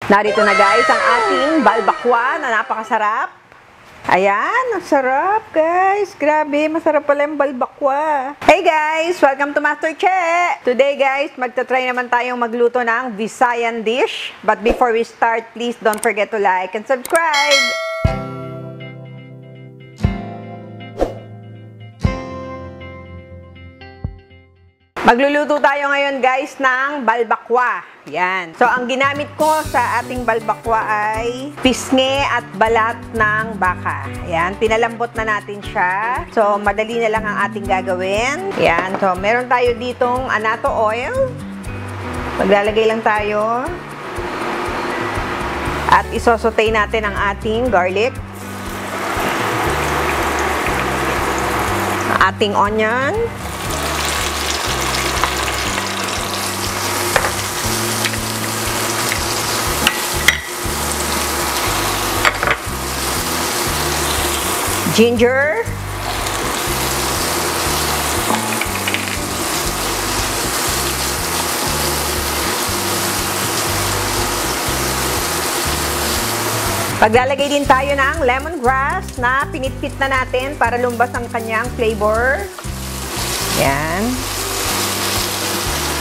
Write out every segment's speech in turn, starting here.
Narito na guys ang ating balbakwa na napakasarap. Ayan, ang sarap guys. Grabe, masarap pala yung balbakwa. Hey guys, welcome to Master Che. Today guys, magta-try naman tayong magluto ng Visayan dish. But before we start, please don't forget to like and subscribe. Magluluto tayo ngayon guys ng balbakwa. Yan. So, ang ginamit ko sa ating balbakwa ay pisngi at balat ng baka. Yan. Pinalambot na natin siya. So, madali na lang ang ating gagawin. Yan. So, meron tayo ditong annatto oil. Maglalagay lang tayo. At isosotay natin ang ating garlic. Ang ating onion. Ginger, maglalagay din tayo ng lemongrass na pinitpit na natin para lumbas ang kanyang flavor. Yan.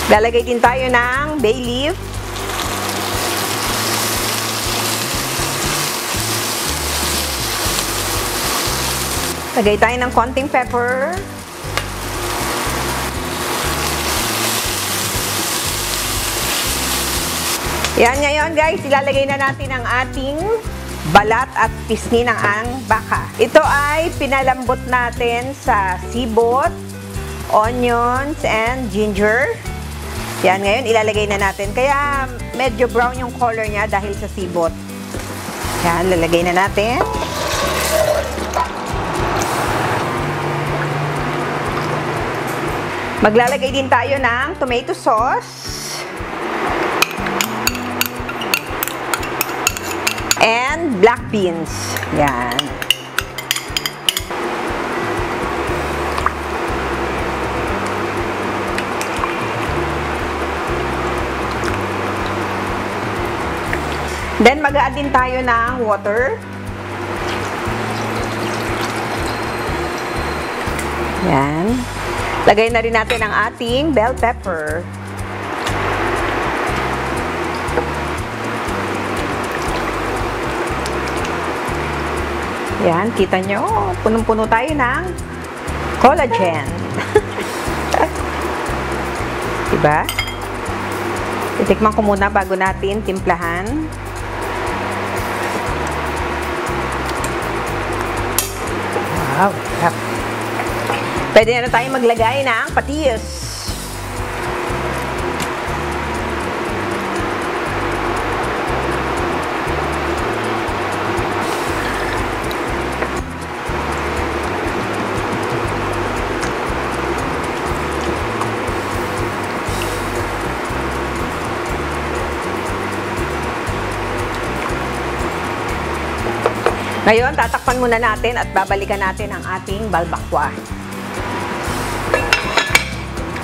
Lalagay din tayo ng bay leaf. Lagay tayo ng konting pepper. Yan, ngayon guys, ilalagay na natin ang ating balat at pisngi ng baka. Ito ay pinalambot natin sa sibot, onions, and ginger. Yan, ngayon ilalagay na natin. Kaya medyo brown yung color niya dahil sa sibot. Yan, lalagay na natin. Maglalagay din tayo ng tomato sauce and black beans. Yan. Then mag-a-add din tayo ng water. Yan. Lagay na rin natin ang ating bell pepper. Yan, kita nyo, punong-puno tayo ng collagen. Diba? Titikman ko muna bago natin timplahan. Wow, sarap. Pwede na tayo maglagay ng patis. Ngayon, tatakpan muna natin at babalikan natin ang ating balbakwa.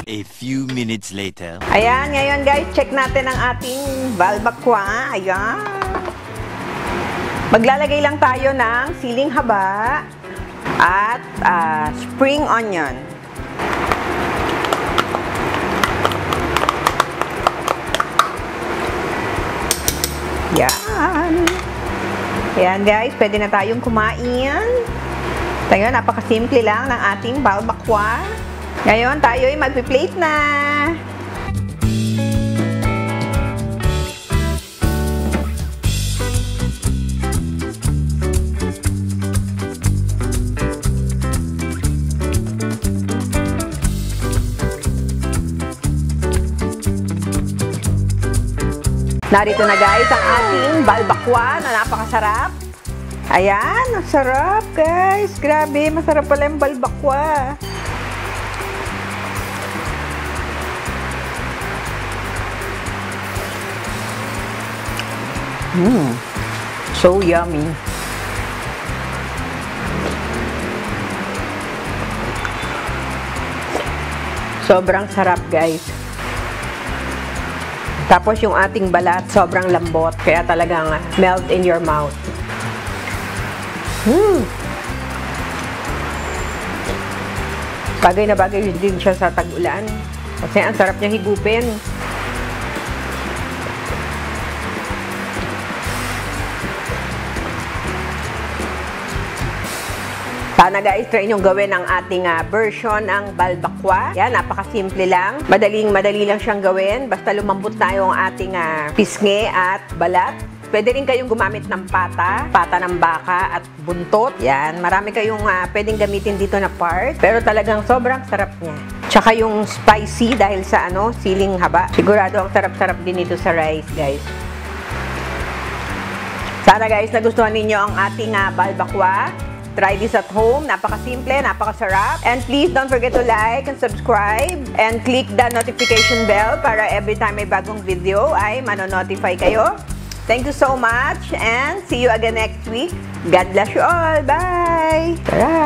A few minutes later. Ayan, ngayon guys, check natin ang ating balbakwa. Ayan. Maglalagay lang tayo ng siling haba at spring onion. Yan. Ayan guys, pwede na tayong kumain. Tayo, napakasimple lang ng ating balbakwa. Ngayon, tayo ay magpi-plate na. Narito na guys ang ating balbakwa na napakasarap. Ayan, ang sarap guys. Grabe, masarap pala yung balbakwa. So yummy. Sobrang sarap, guys. Tapos yung ating balat, sobrang lambot. Kaya talagang melt in your mouth. Bagay na bagay din siya sa tag-ulan. Kasi ang sarap niya higupin. Sana guys, try nyo gawin ang ating version ng balbakwa. Yan, napakasimple lang. Madali lang siyang gawin. Basta lumambot na yung ating pisngi at balat. Pwede rin kayong gumamit ng pata ng baka at buntot. Yan, marami kayong pwedeng gamitin dito na part. Pero talagang sobrang sarap niya. Tsaka yung spicy dahil sa siling haba. Sigurado ang sarap-sarap din ito sa rice, guys. Sana guys, nagustuhan ninyo ang ating balbakwa. Try this at home. Napakasimple, napakasarap. And please don't forget to like and subscribe and click the notification bell para every time may bagong video ay mano-notify kayo. Thank you so much and see you again next week. God bless you all. Bye! Tara!